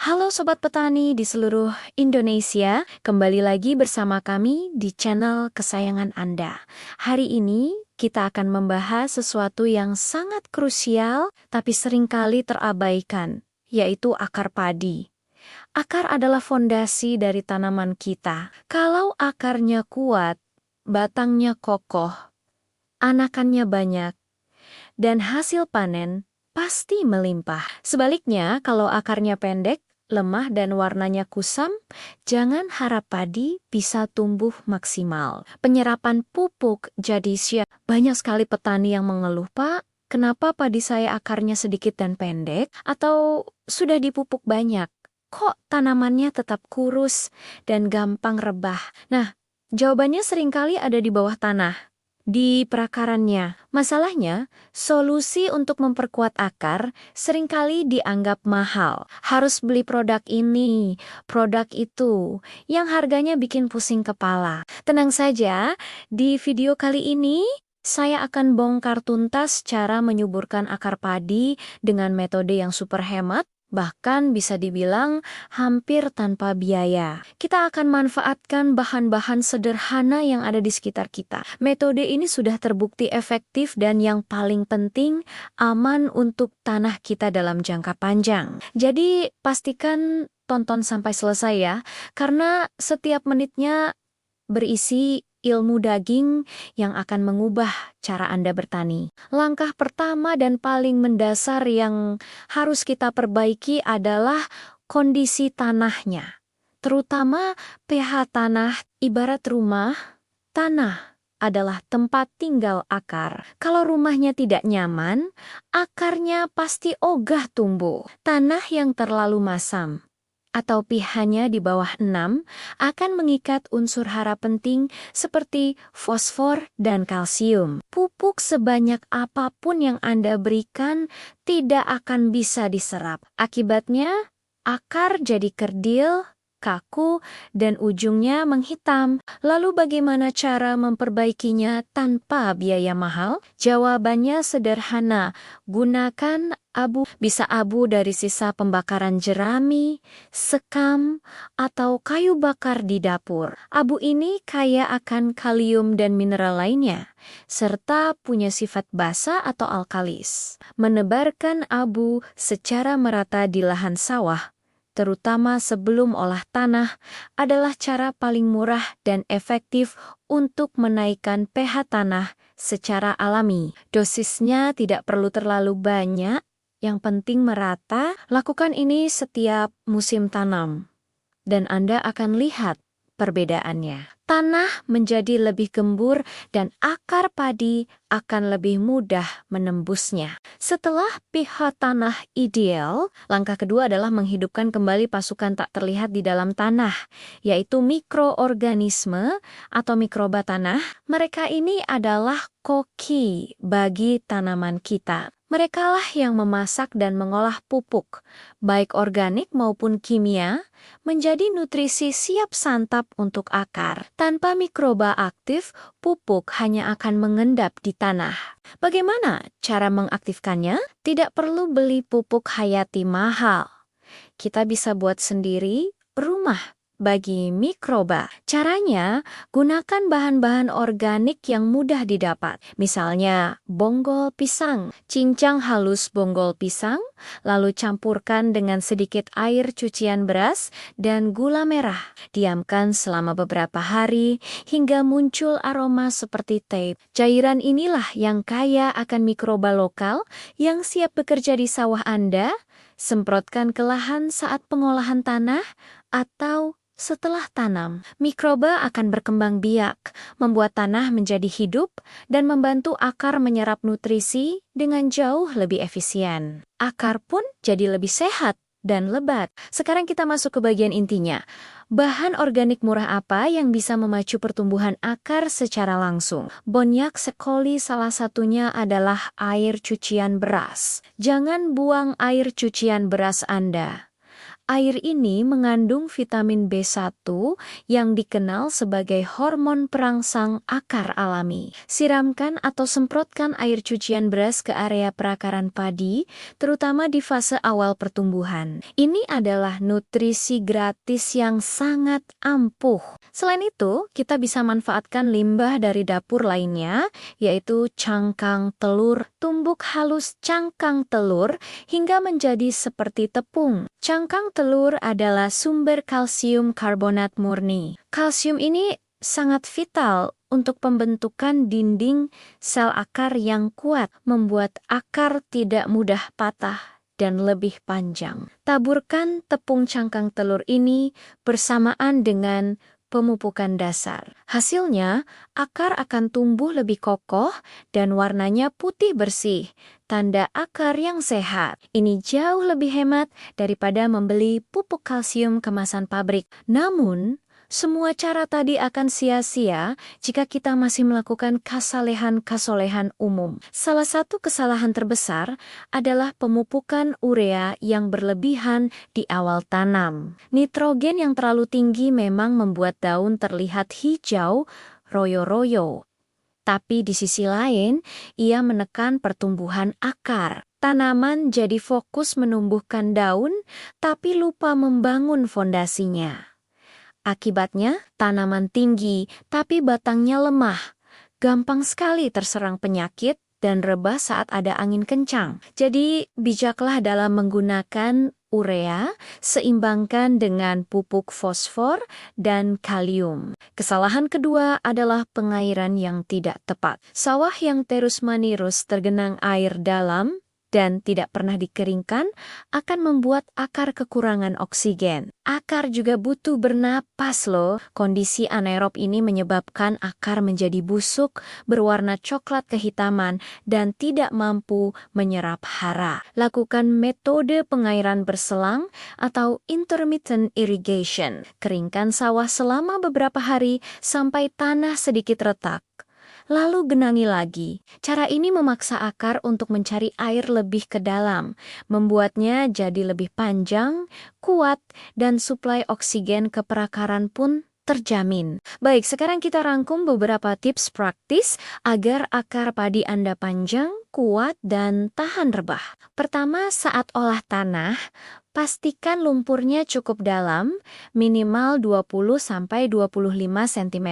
Halo Sobat Petani di seluruh Indonesia, kembali lagi bersama kami di channel kesayangan Anda. Hari ini kita akan membahas sesuatu yang sangat krusial tapi seringkali terabaikan, yaitu akar padi. Akar adalah fondasi dari tanaman kita. Kalau akarnya kuat, batangnya kokoh, anakannya banyak, dan hasil panen pasti melimpah. Sebaliknya, kalau akarnya pendek, lemah dan warnanya kusam, jangan harap padi bisa tumbuh maksimal. Penyerapan pupuk jadi sia. Banyak sekali petani yang mengeluh, "Pak, kenapa padi saya akarnya sedikit dan pendek? Atau sudah dipupuk banyak? Kok tanamannya tetap kurus dan gampang rebah?" Nah, jawabannya seringkali ada di bawah tanah, di perakarannya. Masalahnya, solusi untuk memperkuat akar seringkali dianggap mahal. Harus beli produk ini, produk itu, yang harganya bikin pusing kepala. Tenang saja, di video kali ini saya akan bongkar tuntas cara menyuburkan akar padi dengan metode yang super hemat, bahkan bisa dibilang hampir tanpa biaya. Kita akan manfaatkan bahan-bahan sederhana yang ada di sekitar kita. Metode ini sudah terbukti efektif dan yang paling penting, aman untuk tanah kita dalam jangka panjang. Jadi pastikan tonton sampai selesai ya, karena setiap menitnya berisi ilmu daging yang akan mengubah cara Anda bertani. Langkah pertama dan paling mendasar yang harus kita perbaiki adalah kondisi tanahnya. Terutama pH tanah. Ibarat rumah, tanah adalah tempat tinggal akar. Kalau rumahnya tidak nyaman, akarnya pasti ogah tumbuh. Tanah yang terlalu masam atau pH-nya di bawah 6 akan mengikat unsur hara penting seperti fosfor dan kalsium. Pupuk sebanyak apapun yang Anda berikan tidak akan bisa diserap. Akibatnya, akar jadi kerdil, kaku, dan ujungnya menghitam. Lalu bagaimana cara memperbaikinya tanpa biaya mahal? Jawabannya sederhana, gunakan abu. Bisa abu dari sisa pembakaran jerami, sekam, atau kayu bakar di dapur. Abu ini kaya akan kalium dan mineral lainnya, serta punya sifat basa atau alkalis. Menebarkan abu secara merata di lahan sawah, terutama sebelum olah tanah, adalah cara paling murah dan efektif untuk menaikkan pH tanah secara alami. Dosisnya tidak perlu terlalu banyak, yang penting merata. Lakukan ini setiap musim tanam, dan Anda akan lihat perbedaannya. Tanah menjadi lebih gembur dan akar padi akan lebih mudah menembusnya. Setelah pH tanah ideal, langkah kedua adalah menghidupkan kembali pasukan tak terlihat di dalam tanah, yaitu mikroorganisme atau mikroba tanah. Mereka ini adalah koki bagi tanaman kita. Merekalah yang memasak dan mengolah pupuk, baik organik maupun kimia, menjadi nutrisi siap santap untuk akar. Tanpa mikroba aktif, pupuk hanya akan mengendap di tanah. Bagaimana cara mengaktifkannya? Tidak perlu beli pupuk hayati mahal. Kita bisa buat sendiri rumah bagi mikroba. Caranya, gunakan bahan-bahan organik yang mudah didapat. Misalnya, bonggol pisang. Cincang halus bonggol pisang, lalu campurkan dengan sedikit air cucian beras dan gula merah. Diamkan selama beberapa hari hingga muncul aroma seperti teh. Cairan inilah yang kaya akan mikroba lokal yang siap bekerja di sawah Anda. Semprotkan ke lahan saat pengolahan tanah atau setelah tanam. Mikroba akan berkembang biak, membuat tanah menjadi hidup, dan membantu akar menyerap nutrisi dengan jauh lebih efisien. Akar pun jadi lebih sehat dan lebat. Sekarang kita masuk ke bagian intinya. Bahan organik murah apa yang bisa memacu pertumbuhan akar secara langsung? Bonyak sekoli salah satunya adalah air cucian beras. Jangan buang air cucian beras Anda. Air ini mengandung vitamin B1 yang dikenal sebagai hormon perangsang akar alami. Siramkan atau semprotkan air cucian beras ke area perakaran padi, terutama di fase awal pertumbuhan. Ini adalah nutrisi gratis yang sangat ampuh. Selain itu, kita bisa manfaatkan limbah dari dapur lainnya, yaitu cangkang telur. Tumbuk halus cangkang telur hingga menjadi seperti tepung. Cangkang telur adalah sumber kalsium karbonat murni. Kalsium ini sangat vital untuk pembentukan dinding sel akar yang kuat, membuat akar tidak mudah patah dan lebih panjang. Taburkan tepung cangkang telur ini bersamaan dengan pemupukan dasar. Hasilnya, akar akan tumbuh lebih kokoh dan warnanya putih bersih, tanda akar yang sehat. Ini jauh lebih hemat daripada membeli pupuk kalsium kemasan pabrik. Namun, semua cara tadi akan sia-sia jika kita masih melakukan kesalahan umum. Salah satu kesalahan terbesar adalah pemupukan urea yang berlebihan di awal tanam. Nitrogen yang terlalu tinggi memang membuat daun terlihat hijau, royo-royo. Tapi di sisi lain, ia menekan pertumbuhan akar. Tanaman jadi fokus menumbuhkan daun, tapi lupa membangun fondasinya. Akibatnya, tanaman tinggi tapi batangnya lemah, gampang sekali terserang penyakit dan rebah saat ada angin kencang. Jadi, bijaklah dalam menggunakan urea, seimbangkan dengan pupuk fosfor dan kalium. Kesalahan kedua adalah pengairan yang tidak tepat. Sawah yang terus-menerus tergenang air dalam dan tidak pernah dikeringkan akan membuat akar kekurangan oksigen. Akar juga butuh bernapas loh. Kondisi anaerob ini menyebabkan akar menjadi busuk, berwarna coklat kehitaman, dan tidak mampu menyerap hara. Lakukan metode pengairan berselang atau intermittent irrigation. Keringkan sawah selama beberapa hari sampai tanah sedikit retak. Lalu genangi lagi. Cara ini memaksa akar untuk mencari air lebih ke dalam, membuatnya jadi lebih panjang, kuat, dan suplai oksigen ke perakaran pun terjamin. Baik, sekarang kita rangkum beberapa tips praktis agar akar padi Anda panjang, kuat, dan tahan rebah. Pertama, saat olah tanah, pastikan lumpurnya cukup dalam, minimal 20-25 cm.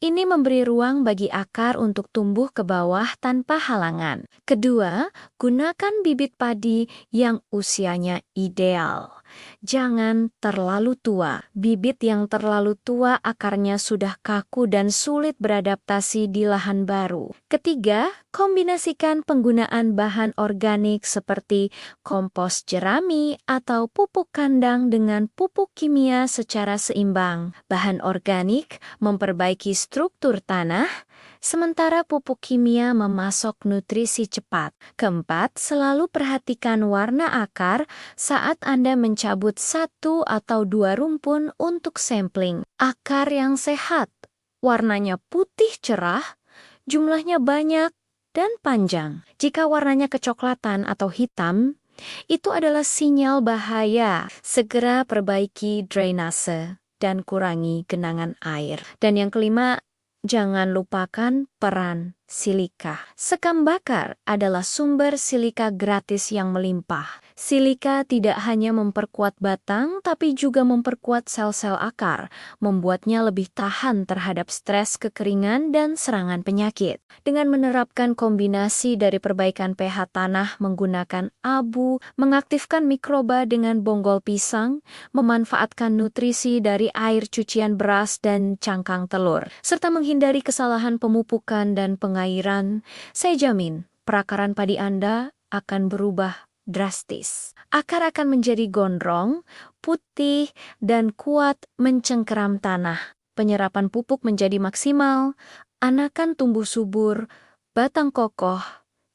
Ini memberi ruang bagi akar untuk tumbuh ke bawah tanpa halangan. Kedua, gunakan bibit padi yang usianya ideal. Jangan terlalu tua. Bibit yang terlalu tua akarnya sudah kaku dan sulit beradaptasi di lahan baru. Ketiga, kombinasikan penggunaan bahan organik seperti kompos jerami atau pupuk kandang dengan pupuk kimia secara seimbang. Bahan organik memperbaiki struktur tanah, sementara pupuk kimia memasok nutrisi cepat. Keempat, selalu perhatikan warna akar saat Anda mencabut 1 atau 2 rumpun untuk sampling. Akar yang sehat, warnanya putih cerah, jumlahnya banyak, dan panjang. Jika warnanya kecoklatan atau hitam, itu adalah sinyal bahaya. Segera perbaiki drainase dan kurangi genangan air. Dan yang kelima, jangan lupakan peran silika. Sekam bakar adalah sumber silika gratis yang melimpah. Silika tidak hanya memperkuat batang, tapi juga memperkuat sel-sel akar, membuatnya lebih tahan terhadap stres, kekeringan, dan serangan penyakit. Dengan menerapkan kombinasi dari perbaikan pH tanah menggunakan abu, mengaktifkan mikroba dengan bonggol pisang, memanfaatkan nutrisi dari air cucian beras dan cangkang telur, serta menghindari kesalahan pemupukan dan pengairan, saya jamin perakaran padi Anda akan berubah drastis. Akar akan menjadi gondrong, putih, dan kuat mencengkeram tanah. Penyerapan pupuk menjadi maksimal, anakan tumbuh subur, batang kokoh,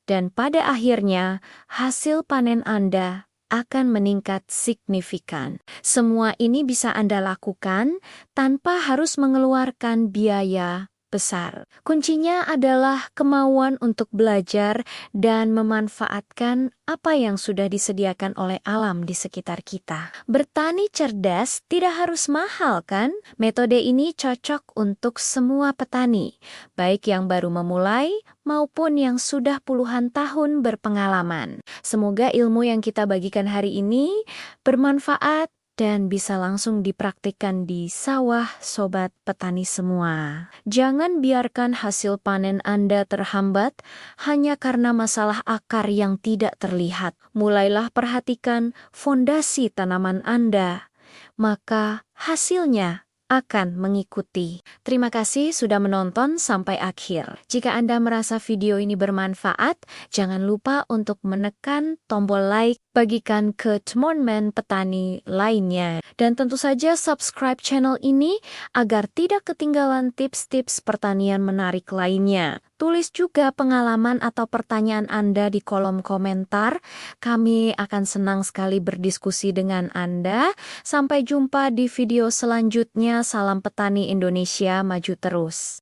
dan pada akhirnya hasil panen Anda akan meningkat signifikan. Semua ini bisa Anda lakukan tanpa harus mengeluarkan biaya besar. Kuncinya adalah kemauan untuk belajar dan memanfaatkan apa yang sudah disediakan oleh alam di sekitar kita. Bertani cerdas tidak harus mahal, kan? Metode ini cocok untuk semua petani, baik yang baru memulai maupun yang sudah puluhan tahun berpengalaman. Semoga ilmu yang kita bagikan hari ini bermanfaat dan bisa langsung dipraktikkan di sawah sobat petani semua. Jangan biarkan hasil panen Anda terhambat hanya karena masalah akar yang tidak terlihat. Mulailah perhatikan fondasi tanaman Anda, maka hasilnya akan mengikuti. Terima kasih sudah menonton sampai akhir. Jika Anda merasa video ini bermanfaat, jangan lupa untuk menekan tombol like, bagikan ke teman-teman petani lainnya. Dan tentu saja subscribe channel ini agar tidak ketinggalan tips-tips pertanian menarik lainnya. Tulis juga pengalaman atau pertanyaan Anda di kolom komentar. Kami akan senang sekali berdiskusi dengan Anda. Sampai jumpa di video selanjutnya. Salam petani Indonesia maju terus.